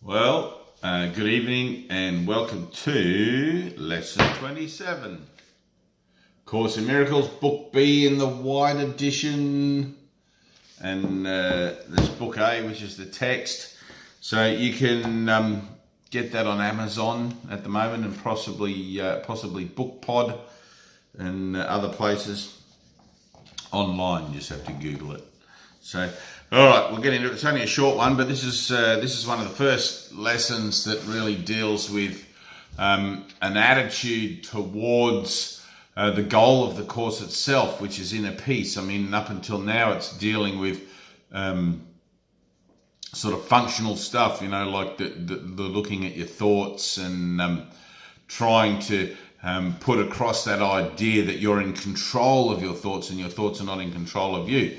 Good evening and welcome to Lesson 27. Course in Miracles, Book B in the White Edition, and there's Book A, which is the text. So you can get that on Amazon at the moment, and possibly BookPod and other places online. You just have to Google it. So, all right, we'll get into it. It's only a short one, but this is one of the first lessons that really deals with an attitude towards the goal of the course itself, which is inner peace. I mean, up until now, it's dealing with sort of functional stuff, like the looking at your thoughts and trying to put across that idea that you're in control of your thoughts and your thoughts are not in control of you.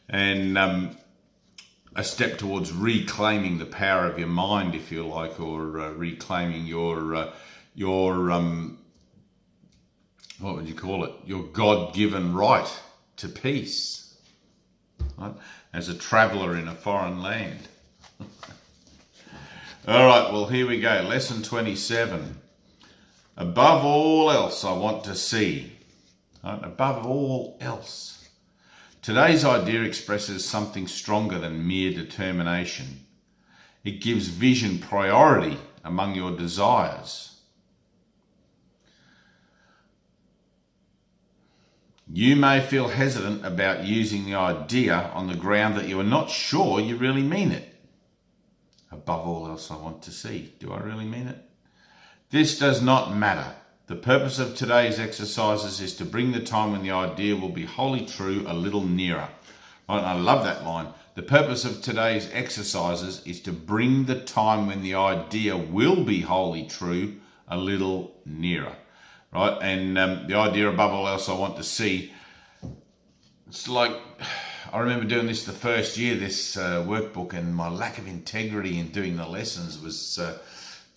And a step towards reclaiming the power of your mind, if you like, or reclaiming your what would you call it? Your God-given right to peace, right? As a traveller in a foreign land. All right, well, here we go. Lesson 27. Above all else, I want to see. Right? Above all else. Today's idea expresses something stronger than mere determination. It gives vision priority among your desires. You may feel hesitant about using the idea on the ground that you are not sure you really mean it. Above all else, I want to see. Do I really mean it? This does not matter. The purpose of today's exercises is to bring the time when the idea will be wholly true a little nearer. Right? I love that line. The purpose of today's exercises is to bring the time when the idea will be wholly true a little nearer. Right? And the idea above all else I want to see, it's like, I remember doing this the first year, this workbook, and my lack of integrity in doing the lessons was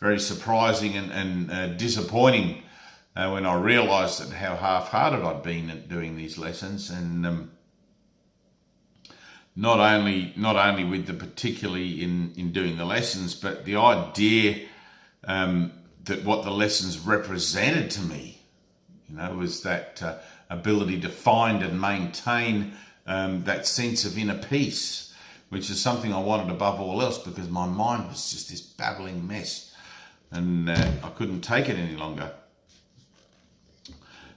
very surprising and disappointing. When I realised that how half-hearted I'd been at doing these lessons, and not only with the particularly in doing the lessons, but the idea that what the lessons represented to me, was that ability to find and maintain that sense of inner peace, which is something I wanted above all else, because my mind was just this babbling mess, and I couldn't take it any longer.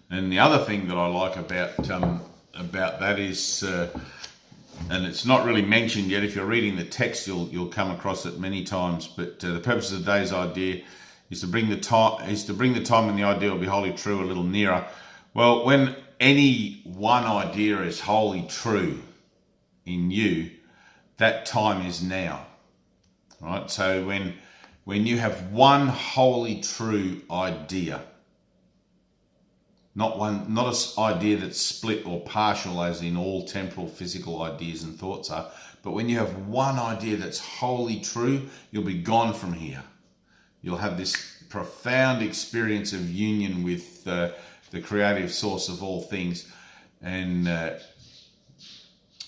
And the other thing that I like about that is, and it's not really mentioned yet. If you're reading the text, you'll come across it many times. But the purpose of today's idea is to bring the time when the idea will be wholly true a little nearer. Well, when any one idea is wholly true in you, that time is now. Right? So when you have one wholly true idea. Not an idea that's split or partial, as in all temporal physical ideas and thoughts are, but when you have one idea that's wholly true, you'll be gone from here. You'll have this profound experience of union with the creative source of all things, and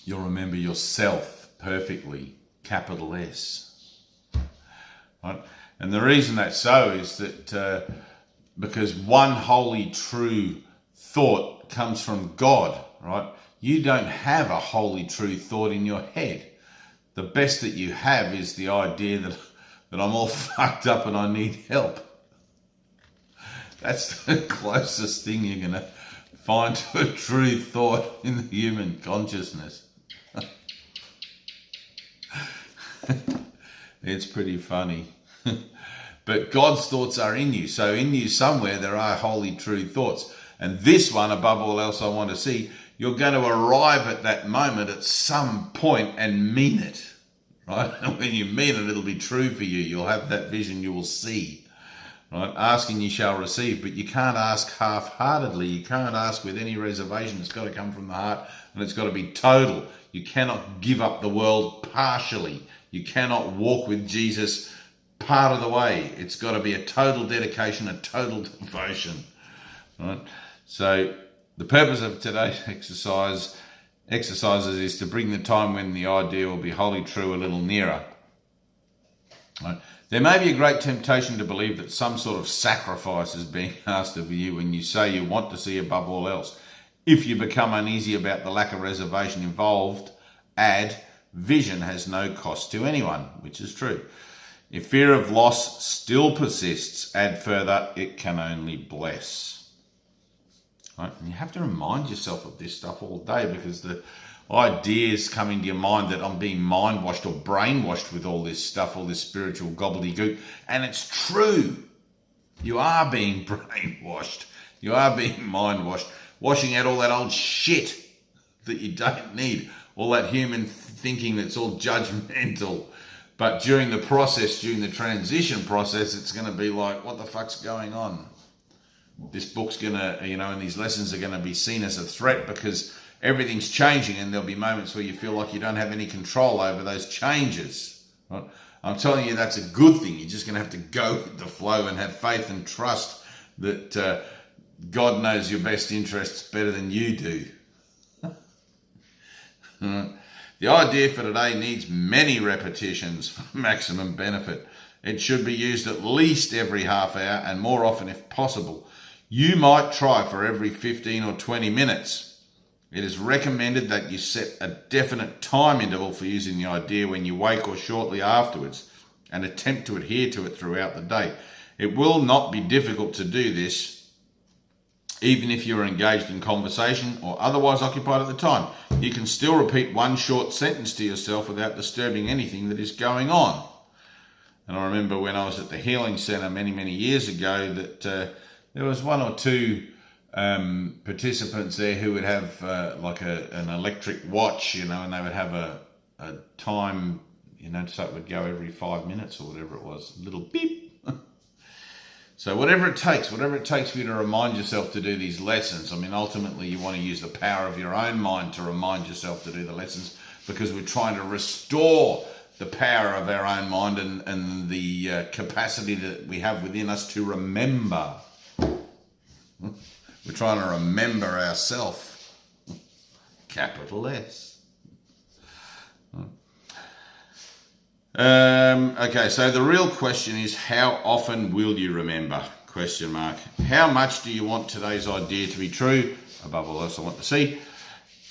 you'll remember yourself perfectly, capital S. Right? And the reason that's so is that because one wholly true thought comes from God, right? You don't have a wholly true thought in your head. The best that you have is the idea that I'm all fucked up and I need help. That's the closest thing you're going to find to a true thought in the human consciousness. It's pretty funny. But God's thoughts are in you. So in you somewhere there are wholly true thoughts. And this one, above all else I want to see, you're going to arrive at that moment at some point and mean it. Right? And when you mean it, it'll be true for you. You'll have that vision, you will see. Right? Ask and you shall receive. But you can't ask half-heartedly. You can't ask with any reservation. It's got to come from the heart and it's got to be total. You cannot give up the world partially. You cannot walk with Jesus part of the way. It's got to be a total dedication, a total devotion. Right? So the purpose of today's exercises is to bring the time when the idea will be wholly true a little nearer. Right? There may be a great temptation to believe that some sort of sacrifice is being asked of you when you say you want to see above all else. If you become uneasy about the lack of reservation involved, add, vision has no cost to anyone, which is true. If fear of loss still persists, add further, it can only bless. Right? And you have to remind yourself of this stuff all day, because the ideas come into your mind that I'm being mind washed or brainwashed with all this stuff, all this spiritual gobbledygook. And it's true. You are being brainwashed. You are being mind washed. Washing out all that old shit that you don't need. All that human thinking that's all judgmental. But during the process, during the transition process, it's going to be like, what the fuck's going on? This book's going to, and these lessons are going to be seen as a threat, because everything's changing, and there'll be moments where you feel like you don't have any control over those changes. Right? I'm telling you, that's a good thing. You're just going to have to go with the flow and have faith and trust that God knows your best interests better than you do. The idea for today needs many repetitions for maximum benefit. It should be used at least every half hour, and more often if possible. You might try for every 15 or 20 minutes. It is recommended that you set a definite time interval for using the idea when you wake or shortly afterwards, and attempt to adhere to it throughout the day. It will not be difficult to do this, even if you are engaged in conversation or otherwise occupied at the time. You can still repeat one short sentence to yourself without disturbing anything that is going on. And I remember when I was at the Healing Centre many, many years ago that there was one or two participants there who would have an electric watch, and they would have a time, so it would go every 5 minutes or whatever it was, a little beep. So whatever it takes for you to remind yourself to do these lessons. I mean, ultimately you want to use the power of your own mind to remind yourself to do the lessons, because we're trying to restore the power of our own mind and the capacity that we have within us to remember. We're trying to remember ourselves. Capital S. Okay, so the real question is, how often will you remember? ? How much do you want today's idea to be true? Above all else I want to see.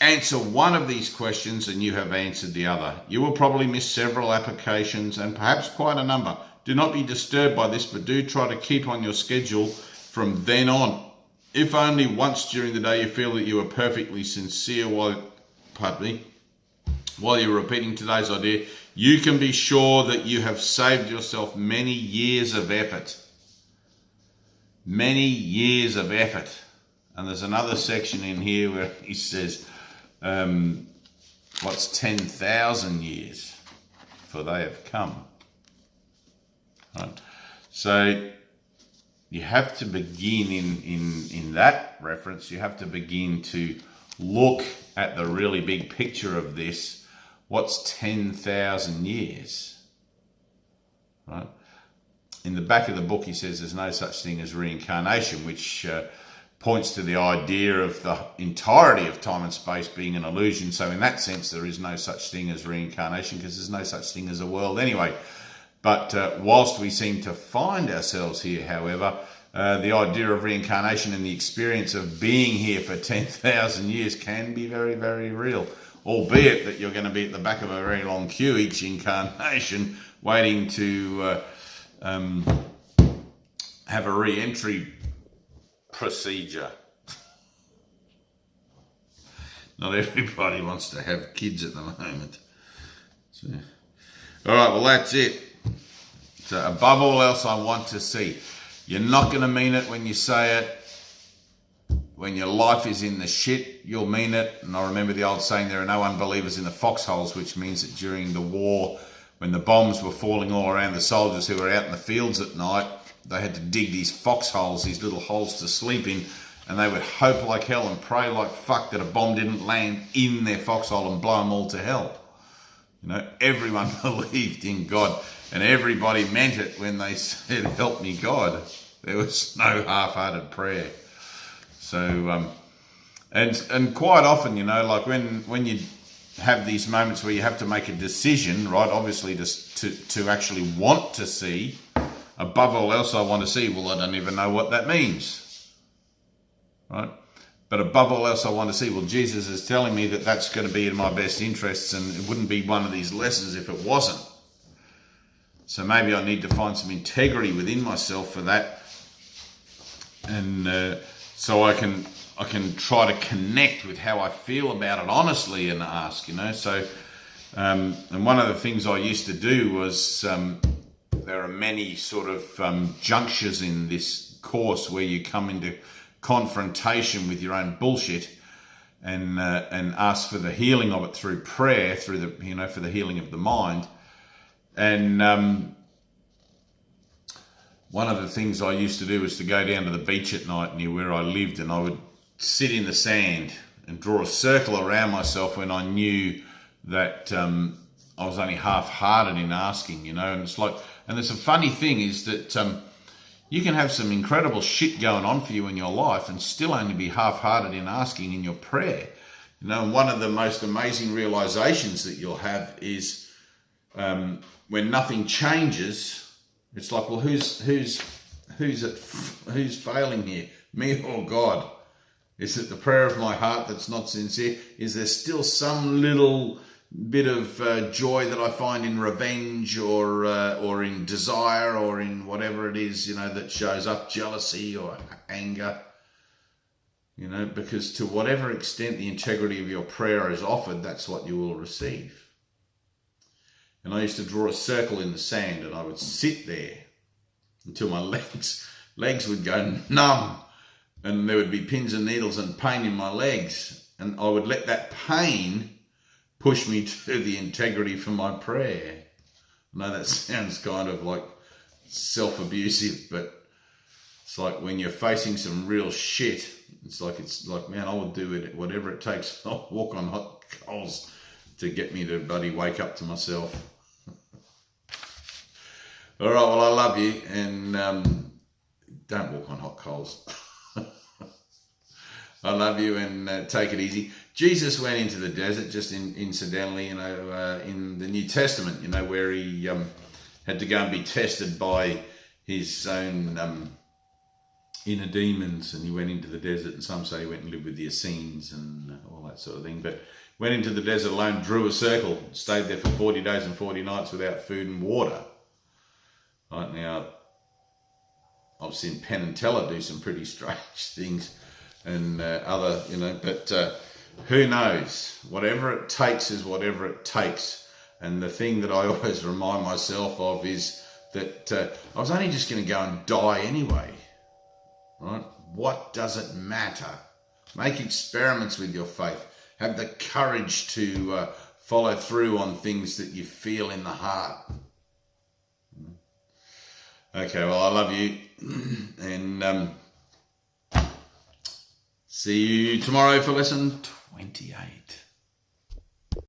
Answer one of these questions and you have answered the other. You will probably miss several applications and perhaps quite a number. Do not be disturbed by this, but do try to keep on your schedule from then on. If only once during the day you feel that you are perfectly sincere while you're repeating today's idea, you can be sure that you have saved yourself many years of effort. Many years of effort. And there's another section in here where he says, what's 10,000 years? For they have come. Right. So you have to begin in that reference, you have to begin to look at the really big picture of this. What's 10,000 years? Right? In the back of the book, he says there's no such thing as reincarnation, which points to the idea of the entirety of time and space being an illusion. So in that sense, there is no such thing as reincarnation, because there's no such thing as a world anyway. But whilst we seem to find ourselves here, however, the idea of reincarnation and the experience of being here for 10,000 years can be very, very real. Albeit that you're going to be at the back of a very long queue each incarnation, waiting to have a re-entry procedure. Not everybody wants to have kids at the moment. So, all right, well, that's it. So above all else, I want to see. You're not going to mean it when you say it. When your life is in the shit, you'll mean it. And I remember the old saying, there are no unbelievers in the foxholes, which means that during the war, when the bombs were falling all around the soldiers who were out in the fields at night, they had to dig these foxholes, these little holes to sleep in, and they would hope like hell and pray like fuck that a bomb didn't land in their foxhole and blow them all to hell. Everyone believed in God, and everybody meant it when they said, help me God. There was no half-hearted prayer. So, and quite often, like when you have these moments where you have to make a decision, right? Obviously, to actually want to see. Above all else, I want to see. Well, I don't even know what that means, right? But above all else, I want to see. Well, Jesus is telling me that that's going to be in my best interests, and it wouldn't be one of these lessons if it wasn't. So maybe I need to find some integrity within myself for that, and so I can try to connect with how I feel about it honestly and ask, So, and one of the things I used to do was there are many sort of junctures in this course where you come into confrontation with your own bullshit and ask for the healing of it through prayer, through the for the healing of the mind. And one of the things I used to do was to go down to the beach at night near where I lived, and I would sit in the sand and draw a circle around myself when I knew that I was only half-hearted in asking, and it's like, and there's a funny thing is that you can have some incredible shit going on for you in your life and still only be half-hearted in asking in your prayer. And one of the most amazing realizations that you'll have is when nothing changes, it's like, well, who's failing here, me or God? Is it the prayer of my heart that's not sincere? Is there still some little bit of joy that I find in revenge or in desire or in whatever it is, that shows up, jealousy or anger? Because to whatever extent the integrity of your prayer is offered, that's what you will receive. And I used to draw a circle in the sand, and I would sit there until my legs would go numb, and there would be pins and needles and pain in my legs, and I would let that pain push me to the integrity for my prayer. I know that sounds kind of like self-abusive, but it's like when you're facing some real shit, it's like, man, I will do it, whatever it takes. I'll walk on hot coals to get me to bloody wake up to myself. All right, well, I love you, and don't walk on hot coals. I love you, and take it easy. Jesus went into the desert, just incidentally, in the New Testament, where he had to go and be tested by his own inner demons, and he went into the desert, and some say he went and lived with the Essenes and all that sort of thing, but went into the desert alone, drew a circle, stayed there for 40 days and 40 nights without food and water. Right now, I've seen Penn and Teller do some pretty strange things, and other, but who knows? Whatever it takes is whatever it takes. And the thing that I always remind myself of is that I was only just going to go and die anyway, right? What does it matter? Make experiments with your faith. Have the courage to follow through on things that you feel in the heart. Okay, well, I love you, and see you tomorrow for lesson 28.